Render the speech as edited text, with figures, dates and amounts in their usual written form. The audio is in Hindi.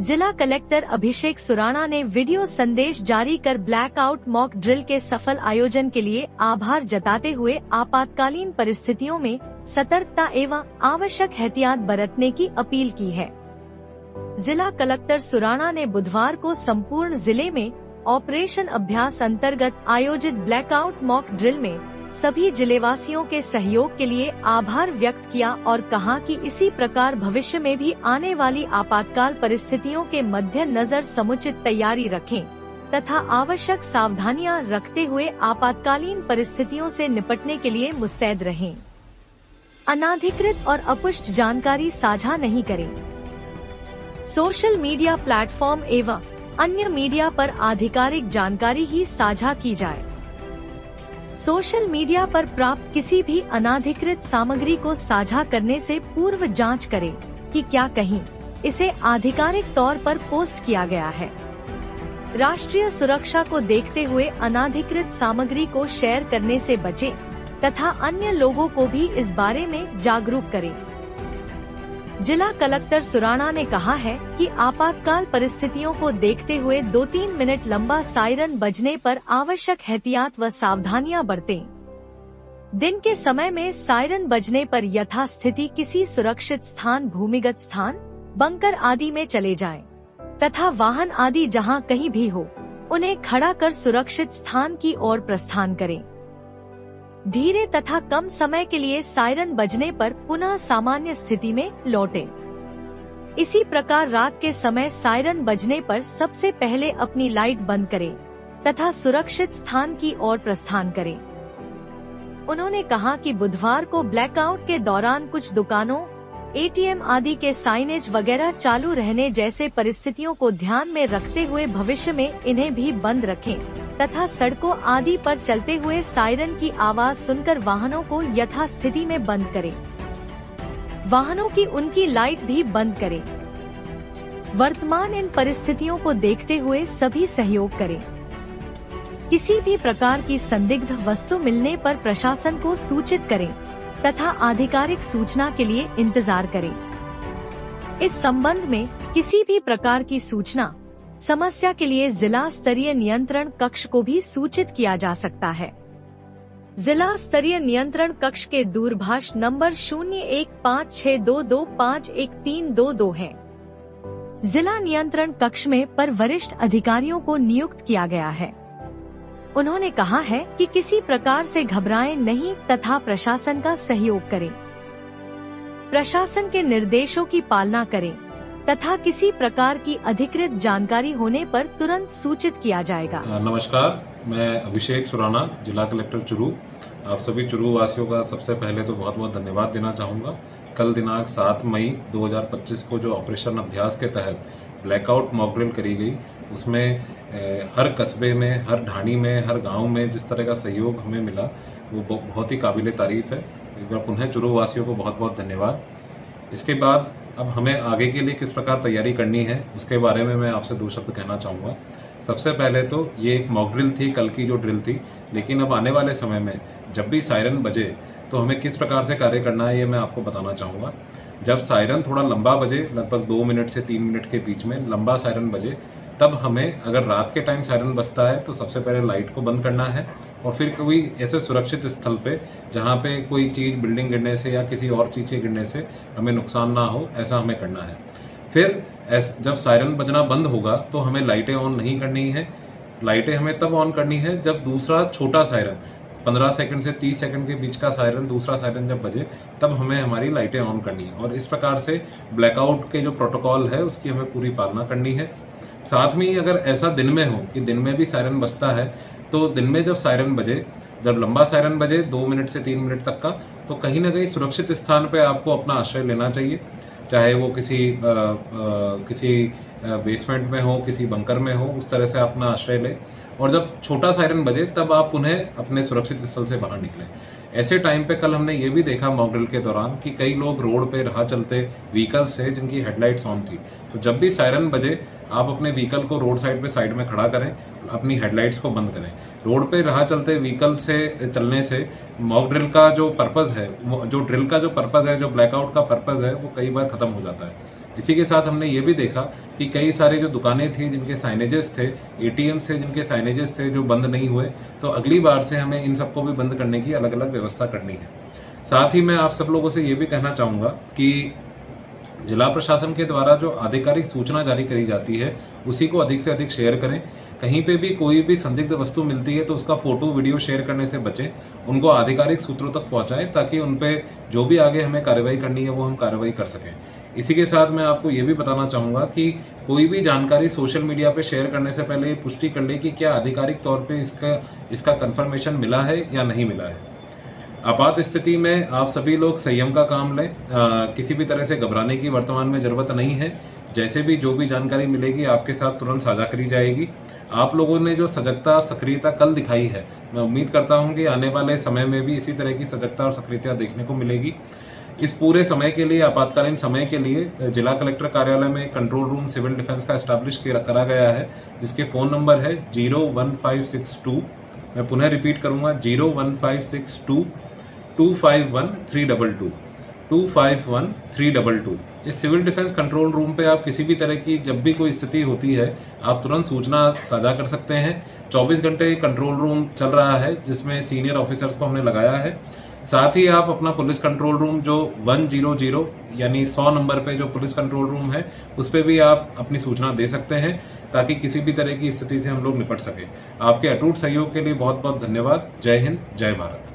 जिला कलेक्टर अभिषेक सुराणा ने वीडियो संदेश जारी कर ब्लैकआउट मॉक ड्रिल के सफल आयोजन के लिए आभार जताते हुए आपातकालीन परिस्थितियों में सतर्कता एवं आवश्यक एहतियात बरतने की अपील की है। जिला कलेक्टर सुराणा ने बुधवार को संपूर्ण जिले में ऑपरेशन अभ्यास अंतर्गत आयोजित ब्लैकआउट मॉक ड्रिल में सभी जिलेवासियों के सहयोग के लिए आभार व्यक्त किया और कहा कि इसी प्रकार भविष्य में भी आने वाली आपातकाल परिस्थितियों के मद्देनजर समुचित तैयारी रखें तथा आवश्यक सावधानियां रखते हुए आपातकालीन परिस्थितियों से निपटने के लिए मुस्तैद रहें। अनाधिकृत और अपुष्ट जानकारी साझा नहीं करें। सोशल मीडिया प्लेटफॉर्म एवं अन्य मीडिया पर आधिकारिक जानकारी ही साझा की जाए। सोशल मीडिया पर प्राप्त किसी भी अनाधिकृत सामग्री को साझा करने से पूर्व जांच करें कि क्या कहीं इसे आधिकारिक तौर पर पोस्ट किया गया है। राष्ट्रीय सुरक्षा को देखते हुए अनाधिकृत सामग्री को शेयर करने से बचें तथा अन्य लोगों को भी इस बारे में जागरूक करें। जिला कलेक्टर सुराणा ने कहा है कि आपातकाल परिस्थितियों को देखते हुए 2-3 मिनट लंबा सायरन बजने पर आवश्यक एहतियात व सावधानियां बरतें। दिन के समय में सायरन बजने पर यथास्थिति किसी सुरक्षित स्थान, भूमिगत स्थान, बंकर आदि में चले जाएं तथा वाहन आदि जहां कहीं भी हो उन्हें खड़ा कर सुरक्षित स्थान की ओर प्रस्थान करें। धीरे तथा कम समय के लिए सायरन बजने पर पुनः सामान्य स्थिति में लौटें। इसी प्रकार रात के समय सायरन बजने पर सबसे पहले अपनी लाइट बंद करें तथा सुरक्षित स्थान की ओर प्रस्थान करें। उन्होंने कहा कि बुधवार को ब्लैकआउट के दौरान कुछ दुकानों, एटीएम आदि के साइनेज वगैरह चालू रहने जैसे परिस्थितियों को ध्यान में रखते हुए भविष्य में इन्हें भी बंद रखें तथा सड़कों आदि पर चलते हुए सायरन की आवाज सुनकर वाहनों को यथास्थिति में बंद करें। वाहनों की उनकी लाइट भी बंद करें। वर्तमान इन परिस्थितियों को देखते हुए सभी सहयोग करें। किसी भी प्रकार की संदिग्ध वस्तु मिलने पर प्रशासन को सूचित करें तथा आधिकारिक सूचना के लिए इंतजार करें। इस संबंध में किसी भी प्रकार की सूचना, समस्या के लिए जिला स्तरीय नियंत्रण कक्ष को भी सूचित किया जा सकता है। जिला स्तरीय नियंत्रण कक्ष के दूरभाष नंबर 015622511322 है। जिला नियंत्रण कक्ष में पर वरिष्ठ अधिकारियों को नियुक्त किया गया है। उन्होंने कहा है कि किसी प्रकार से घबराएं नहीं तथा प्रशासन का सहयोग करें। प्रशासन के निर्देशों की पालना करें तथा किसी प्रकार की अधिकृत जानकारी होने पर तुरंत सूचित किया जाएगा। नमस्कार, मैं अभिषेक सुराणा, जिला कलेक्टर चुरू। आप सभी चुरू वासियों का सबसे पहले तो बहुत बहुत धन्यवाद देना चाहूँगा। कल दिनांक 7 मई 2025 को जो ऑपरेशन अभ्यास के तहत ब्लैकआउट मॉक ड्रिल करी गई, उसमें हर कस्बे में, हर ढाणी में, हर गांव में जिस तरह का सहयोग हमें मिला वो बहुत ही काबिले तारीफ है। एक बार पुनः चुरू वासियों को बहुत बहुत धन्यवाद। इसके बाद अब हमें आगे के लिए किस प्रकार तैयारी करनी है उसके बारे में मैं आपसे 2 शब्द कहना चाहूँगा। सबसे पहले तो ये एक मॉक ड्रिल थी, कल की जो ड्रिल थी, लेकिन अब आने वाले समय में जब भी सायरन बजे तो हमें किस प्रकार से कार्य करना है ये मैं आपको बताना चाहूँगा। जब सायरन थोड़ा लंबा बजे, लगभग 2 मिनट से 3 मिनट के बीच में लंबा सायरन बजे, तब हमें, अगर रात के टाइम सायरन बजता है तो सबसे पहले लाइट को बंद करना है और फिर कोई ऐसे सुरक्षित स्थल पे जहाँ पे कोई चीज़ बिल्डिंग गिरने से या किसी और चीज़ के गिरने से हमें नुकसान ना हो, ऐसा हमें करना है। फिर जब सायरन बजना बंद होगा तो हमें लाइटें ऑन नहीं करनी है। लाइटें हमें तब ऑन करनी है जब दूसरा छोटा सायरन 15 सेकंड से 30 सेकंड के बीच का सायरन, दूसरा सायरन जब बजे तब हमें हमारी लाइटें ऑन करनी है। और इस प्रकार से ब्लैकआउट के जो प्रोटोकॉल है उसकी हमें पूरी पालना करनी है। साथ में ही अगर ऐसा दिन में हो कि दिन में भी सायरन बजता है तो दिन में जब सायरन बजे, जब लंबा सायरन बजे 2 मिनट से 3 मिनट तक का, तो कहीं ना कहीं सुरक्षित स्थान पे आपको अपना आश्रय लेना चाहिए, चाहे वो किसी बेसमेंट में हो, किसी बंकर में हो, उस तरह से अपना आश्रय ले। और जब छोटा सायरन बजे तब आप उन्हें अपने सुरक्षित स्थल से बाहर निकलें। ऐसे टाइम पे कल हमने ये भी देखा मॉक ड्रिल के दौरान कि कई लोग रोड पे राह चलते व्हीकल्स से जिनकी हेडलाइट्स ऑन थी, तो जब भी सायरन बजे आप अपने व्हीकल को रोड साइड पे साइड में खड़ा करें, अपनी हेडलाइट्स को बंद करें। रोड पे राह चलते व्हीकल से चलने से मॉक ड्रिल का जो पर्पज़ है, जो ड्रिल का जो पर्पज़ है, जो ब्लैकआउट का पर्पज़ है, वो कई बार खत्म हो जाता है। इसी के साथ हमने ये भी देखा कि कई सारे जो दुकानें थी जिनके साइनेजेस थे, एटीएम से जिनके साइनेजेस थे जो बंद नहीं हुए, तो अगली बार से हमें इन सबको भी बंद करने की अलग अलग व्यवस्था करनी है। साथ ही मैं आप सब लोगों से ये भी कहना चाहूँगा कि जिला प्रशासन के द्वारा जो आधिकारिक सूचना जारी करी जाती है उसी को अधिक से अधिक शेयर करें। कहीं पे भी कोई भी संदिग्ध वस्तु मिलती है तो उसका फोटो वीडियो शेयर करने से बचें, उनको आधिकारिक सूत्रों तक पहुंचाएं ताकि उन पे जो भी आगे हमें कार्रवाई करनी है वो हम कार्रवाई कर सकें। इसी के साथ मैं आपको ये भी बताना चाहूँगा कि कोई भी जानकारी सोशल मीडिया पे शेयर करने से पहले पुष्टि कर ले कि क्या आधिकारिक तौर पे इसका कंफर्मेशन मिला है या नहीं मिला है। आपात स्थिति में आप सभी लोग संयम का काम लें, किसी भी तरह से घबराने की वर्तमान में जरूरत नहीं है। जैसे भी जो भी जानकारी मिलेगी आपके साथ तुरंत साझा करी जाएगी। आप लोगों ने जो सजगता सक्रियता कल दिखाई है, मैं उम्मीद करता हूं कि आने वाले समय में भी इसी तरह की सजगता और सक्रियता देखने को मिलेगी। इस पूरे समय के लिए, आपातकालीन समय के लिए जिला कलेक्टर कार्यालय में कंट्रोल रूम सिविल डिफेंस का एस्टैब्लिश करा गया है, जिसके फोन नंबर है 01562, मैं पुनः रिपीट करूंगा 01562 251 322। इस सिविल डिफेंस कंट्रोल रूम पे आप किसी भी तरह की जब भी कोई स्थिति होती है आप तुरंत सूचना साझा कर सकते हैं। 24 घंटे कंट्रोल रूम चल रहा है जिसमें सीनियर ऑफिसर्स को हमने लगाया है। साथ ही आप अपना पुलिस कंट्रोल रूम जो 100 यानी 100 नंबर पे जो पुलिस कंट्रोल रूम है उस पे भी आप अपनी सूचना दे सकते हैं ताकि किसी भी तरह की स्थिति से हम लोग निपट सके। आपके अटूट सहयोग के लिए बहुत बहुत धन्यवाद। जय हिंद, जय भारत।